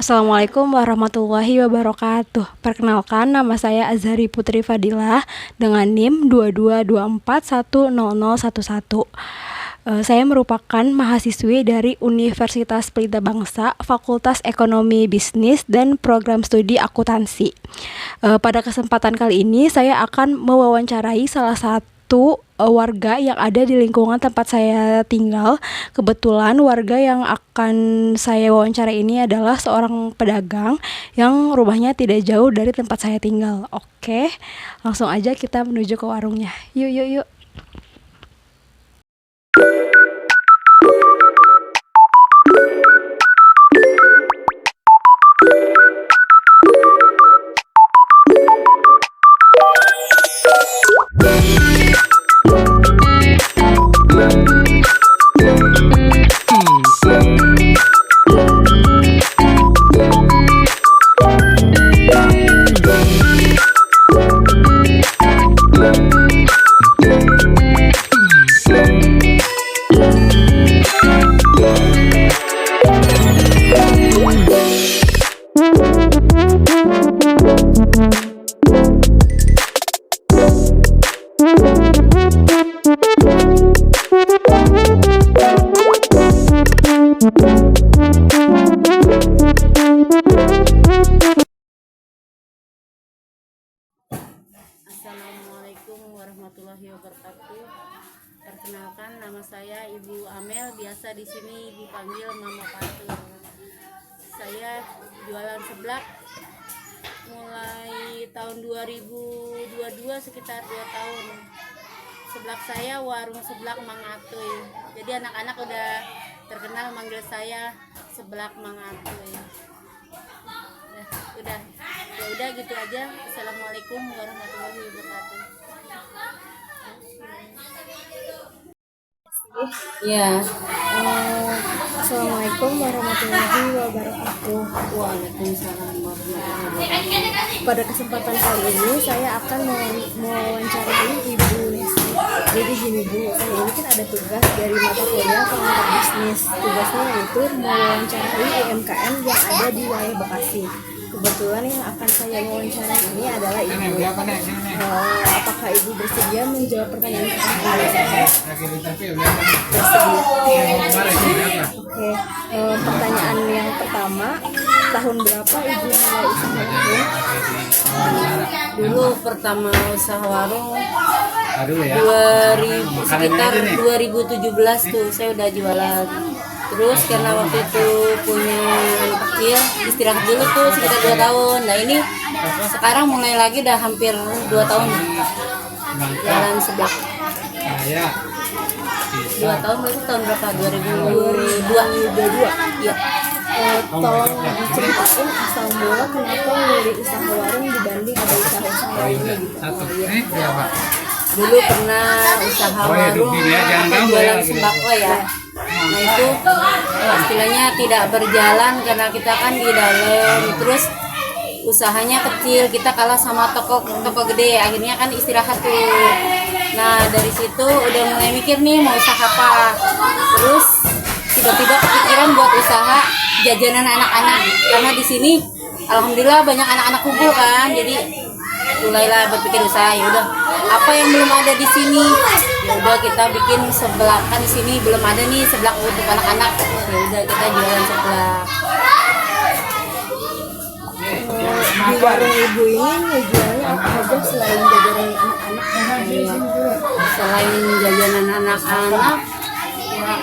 Assalamualaikum warahmatullahi wabarakatuh. Perkenalkan, nama saya Azhari Putri Fadilah dengan NIM 2224100011. Saya merupakan mahasiswi dari Universitas Pelita Bangsa, Fakultas Ekonomi Bisnis dan Program Studi Akuntansi. Pada kesempatan kali ini saya akan mewawancarai salah satu warga yang ada di lingkungan tempat saya tinggal. Kebetulan warga yang akan saya wawancara ini adalah seorang pedagang yang rumahnya tidak jauh dari tempat saya tinggal. Oke, langsung aja kita menuju ke warungnya. Yuk, yuk, yuk. Assalamualaikum warahmatullahi wabarakatuh. Perkenalkan, nama saya Ibu Amel, biasa di sini dipanggil Mama Patur. Saya jualan seblak mulai tahun 2022, sekitar 2 tahun. Seblak saya warung seblak Mang Atuy. Jadi anak-anak udah terkenal manggil saya seblak Mang Atuy. Udah gitu aja. Assalamualaikum warahmatullahi wabarakatuh. Ya. Assalamualaikum warahmatullahi wabarakatuh. Waalaikumsalam warahmatullahi wabarakatuh. Pada kesempatan kali ini saya akan mewawancarai Ibu Nesi. Jadi gini Bu, saya ini kan ada tugas dari mata kuliah pengantar bisnis. Tugasnya yaitu mewawancarai UMKM yang ada di wilayah Bekasi. Kebetulan yang akan saya wawancarai ini adalah Ibu. Apakah Ibu bersedia menjawab pertanyaan pertama saya? Oke, pertanyaan yang pertama, tahun berapa Ibu mulai usaha warung? Dulu pertama usaha warung 2000, sekitar 2017 tuh saya udah jualan. Terus karena waktu itu punya anak kecil, istirahat dulu tuh sekitar 2 tahun. Nah ini sekarang mulai lagi udah hampir 2 tahun jalan seblak. 2 tahun berarti tahun berapa? 2022. Iya. Tolong diceritain asal mula kenapa memilih usaha warung dibanding ada usaha-usaha lainnya gitu. Dulu pernah usaha warung jualan sembako ya. Nah itu istilahnya tidak berjalan karena kita kan di dalam, terus usahanya kecil, kita kalah sama toko gede, akhirnya kan istirahat tuh. Nah dari situ udah mulai mikir nih mau usaha apa, terus tiba-tiba kepikiran buat usaha jajanan anak-anak karena di sini alhamdulillah banyak anak-anak kumpul kan, jadi mulailah berpikir usaha. Ya udah, apa yang belum ada di sini, ya udah kita bikin seblak, kan di sini belum ada nih seblak untuk anak-anak, ya udah kita jualan seblak. Di warung Ibu ini ngejualnya apa aja selain jajanan anak-anak? Selain jajanan anak-anak, ya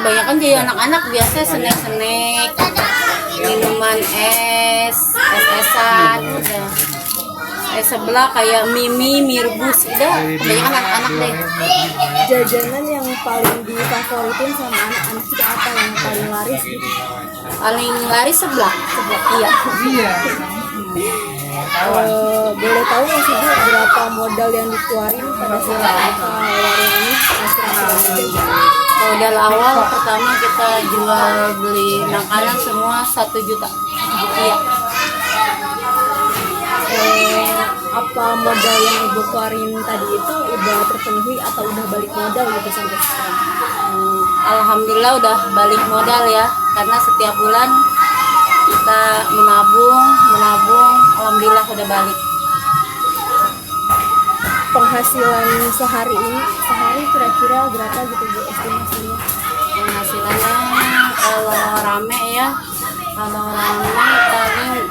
kebanyakan jajanan anak-anak biasa snack-snack, minuman es-esan, udah. Sebelah kayak mie rebus, udah kebanyakan anak-anak deh. Jajanan yang paling difavoritin sama anak-anak itu apa yang paling laris gitu? Paling laris seblak. Iya. Boleh tahu nggak sih Bu berapa modal yang dikeluarin pada saat warung ini? Modal awal pertama kita jual beli makanan semua 1 juta. Iya. Apa modal yang Ibu keluarin tadi itu udah terpenuhi atau udah balik modal gitu sampai sekarang? Alhamdulillah udah balik modal ya, karena setiap bulan kita menabung, alhamdulillah udah balik. Penghasilan sehari kira-kira berapa gitu Bu estimasinya? Penghasilannya kalau rame paling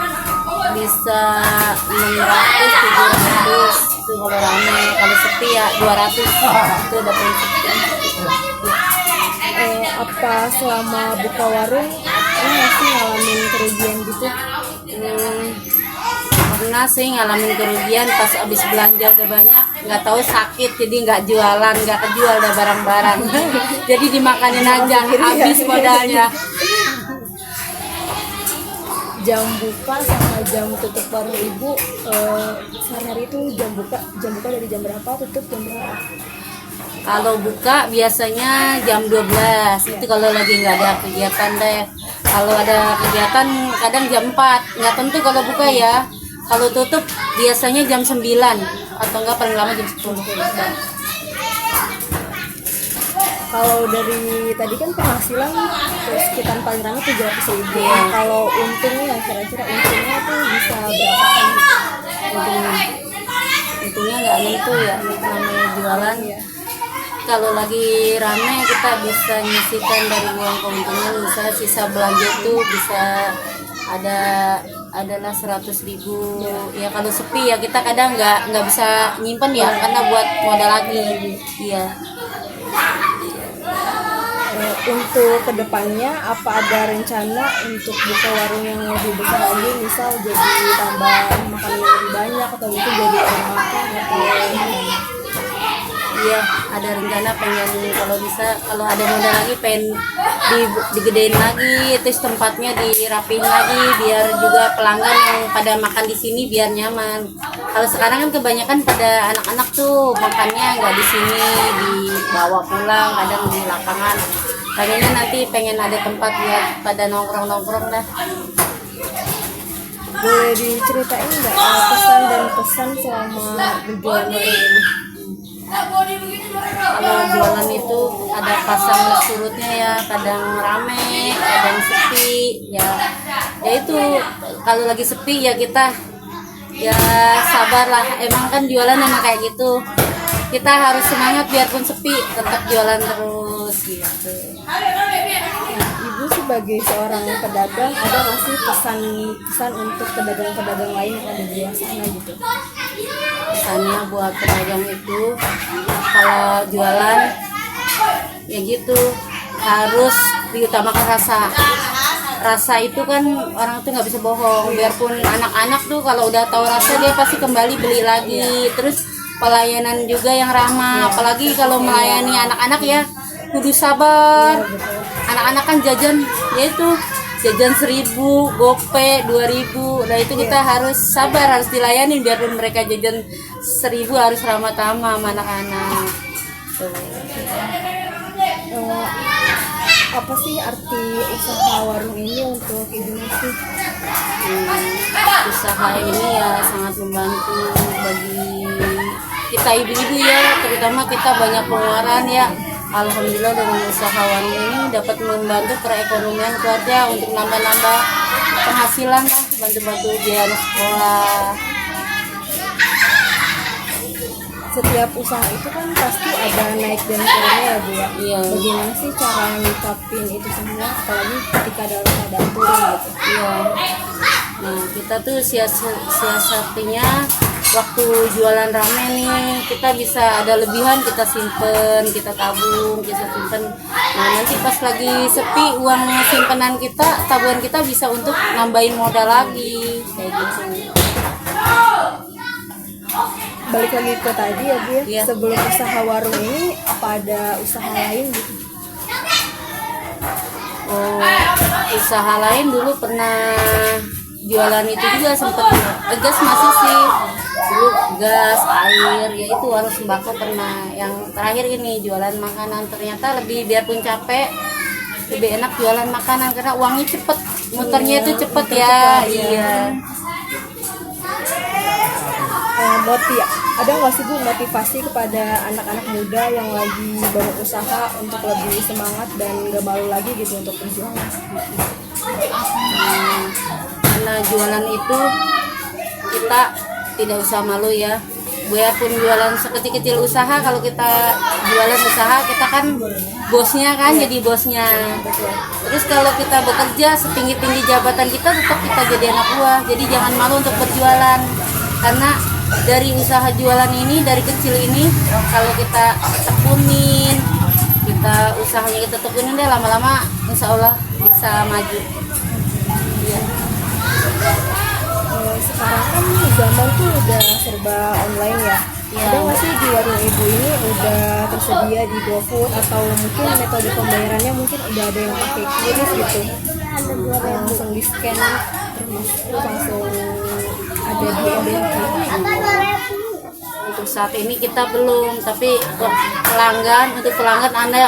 bisa 600 700 itu kalau rame. Kalau sepi ya 200 itu udah prinsip. Apa selama buka warung masih ngalamin kerugian gitu? Pernah sih ngalamin kerugian pas abis belanja udah banyak, nggak tahu sakit jadi nggak jualan, nggak kejual dah barang-barang. Jadi dimakanin aja habis modalnya. Jam buka sama jam tutup warung Ibu sehari-hari itu jam buka dari jam berapa, tutup jam berapa? Kalau buka biasanya jam 12, itu kalau lagi nggak ada kegiatan deh. Kalau ada kegiatan kadang jam 4, nggak tentu kalau buka ya. Kalau tutup biasanya jam 9 atau enggak paling lama jam 10. Kalau dari tadi kan penghasilan sekitar paling ramai 700.000. Iya. Kalau untungnya kira-kira untungnya tuh bisa berapa kan? Untungnya nggak nentu ya, namanya jualan ya. Kalau lagi rame kita bisa nyisikan dari uang keuntungan, misalnya sisa belanja itu bisa adalah 100.000 ya. Kalau sepi ya kita kadang nggak bisa nyimpen ya karena buat modal lagi. Iya. Untuk kedepannya apa ada rencana untuk buka warung yang lebih besar lagi, misal jadi tambah makanan yang lebih banyak atau mungkin jadi orang makan atau Iya, ada rencana pengen kalau ada modal lagi pengen digedein lagi, terus tempatnya dirapihin lagi biar juga pelanggan yang pada makan di sini biar nyaman. Kalau sekarang kan kebanyakan pada anak-anak tuh makannya nggak di sini, dibawa pulang, kadang di lapangan. Pengen ada tempat buat pada nongkrong dah. boleh diceritain nggak pesan dan pesan selama berjualan warung ini? Kalau jualan itu ada pasang surutnya ya, kadang rame, kadang sepi ya itu kalau lagi sepi ya kita ya sabar lah, emang kan jualan emang kayak gitu, kita harus semangat biarpun sepi tetap jualan terus gitu. Ibu sebagai seorang pedagang ada nggak sih pesan untuk pedagang-pedagang lain yang ada di luar sana gitu? Pesannya buat pedagang itu kalau jualan ya gitu harus diutamakan rasa itu kan orang tuh nggak bisa bohong, biarpun anak-anak tuh kalau udah tahu rasa dia pasti kembali beli lagi. Terus pelayanan juga yang ramah, apalagi kalau melayani anak-anak ya kudu sabar. Anak-anak kan jajan yaitu jajan 1.000, gope 2.000. Nah itu kita harus sabar, harus dilayani biarpun mereka jajan 1.000 harus ramah tamah sama anak-anak. Apa sih arti usaha warung ini untuk Ibu Nasi? Usaha ini ya sangat membantu bagi kita ibu-ibu ya, terutama kita banyak pengeluaran ya. Alhamdulillah dengan usaha warung ini dapat membantu perekonomian keluarga untuk nambah-nambah penghasilan lah, bantu-bantu biaya sekolah. Setiap usaha itu kan pasti ada naik dan turunnya ya Bu ya. Iya. Bagaimana sih cara nyikapin itu semua, apalagi ketika dalam keadaan turun gitu? Iya. Nah kita tuh siasatinya waktu jualan rame nih kita bisa ada lebihan kita simpen, kita tabung, kita simpen. Nah nanti pas lagi sepi uang simpenan kita, tabungan kita bisa untuk nambahin modal lagi kayak gitu. Balik lagi ke tadi ya Bu ya, Iya. sebelum usaha warung ini apa ada usaha lain gitu? Oh, usaha lain dulu pernah jualan itu juga sempet gas masih sih dulu, gas, air, ya itu warung sembako pernah. Yang terakhir ini jualan makanan, ternyata lebih biarpun capek lebih enak jualan makanan karena uangnya cepet, muternya itu cepet ya. Iya. Ada nggak sih Bu motivasi kepada anak-anak muda yang lagi baru usaha untuk lebih semangat dan gak malu lagi gitu untuk berjuang? Karena jualan itu kita tidak usah malu ya. Biarpun jualan sekecil-kecil usaha, kalau kita jualan usaha kita kan bosnya kan, jadi bosnya. Terus kalau kita bekerja setinggi-tinggi jabatan kita, tetap kita jadi anak buah. Jadi jangan malu untuk berjualan, karena dari usaha jualan ini, dari kecil ini, kalau kita tekunin, usahanya kita tekunin deh, lama-lama insya Allah bisa maju. Ya. Sekarang kan zaman tuh udah serba online ya. Ada nggak sih di warung ibu ini udah tersedia di GoFood, atau mungkin metode pembayarannya mungkin udah ada yang pakai QRIS gitu, langsung di scan terus langsung ada di MBNK. Untuk saat ini kita belum, tapi untuk pelanggan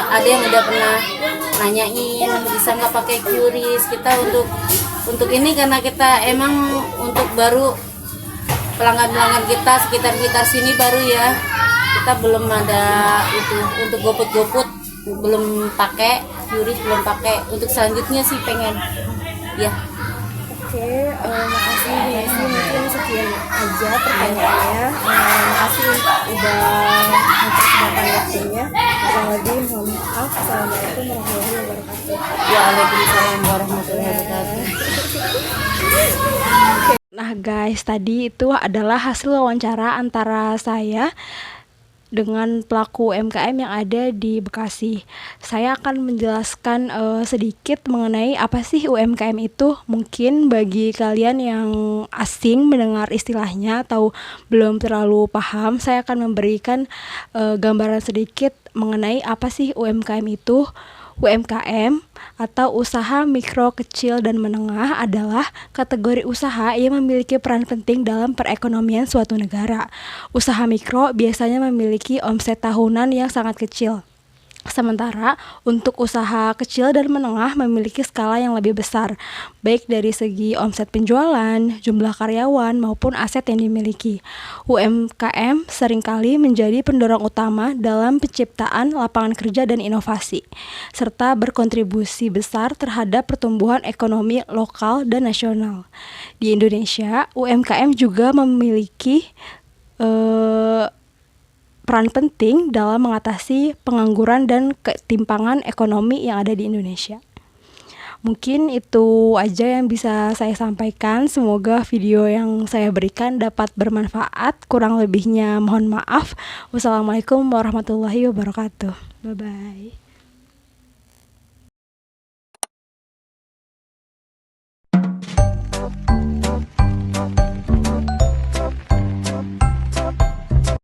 ada yang udah pernah nanyain bisa nggak pakai QRIS. Kita untuk ini karena kita emang untuk baru pelanggan kita sekitar sini baru ya, kita belum ada itu. Untuk GoFood belum pakai QRIS, belum pakai. Untuk selanjutnya sih pengen ya. Oke, makasih Bu Nesi, mungkin sekian aja pertanyaannya. Makasih udah mempersembahkan waktunya. Kurang lebih mohon maaf. Assalamualaikum warahmatullahi wabarakatuh. Waalaikumsalam warahmatullahi wabarakatuh. Nah guys, tadi itu adalah hasil wawancara antara saya dengan pelaku UMKM yang ada di Bekasi. Saya akan menjelaskan sedikit mengenai apa sih UMKM itu. Mungkin bagi kalian yang asing mendengar istilahnya atau belum terlalu paham, saya akan memberikan gambaran sedikit mengenai apa sih UMKM itu. UMKM atau usaha mikro, kecil, dan menengah adalah kategori usaha yang memiliki peran penting dalam perekonomian suatu negara. Usaha mikro biasanya memiliki omset tahunan yang sangat kecil. Sementara untuk usaha kecil dan menengah memiliki skala yang lebih besar, baik dari segi omset penjualan, jumlah karyawan, maupun aset yang dimiliki. UMKM seringkali menjadi pendorong utama dalam penciptaan lapangan kerja dan inovasi, serta berkontribusi besar terhadap pertumbuhan ekonomi lokal dan nasional. Di Indonesia, UMKM juga memiliki peran penting dalam mengatasi pengangguran dan ketimpangan ekonomi yang ada di Indonesia. Mungkin itu aja yang bisa saya sampaikan. Semoga video yang saya berikan dapat bermanfaat. Kurang lebihnya mohon maaf. Wassalamualaikum warahmatullahi wabarakatuh. Bye-bye.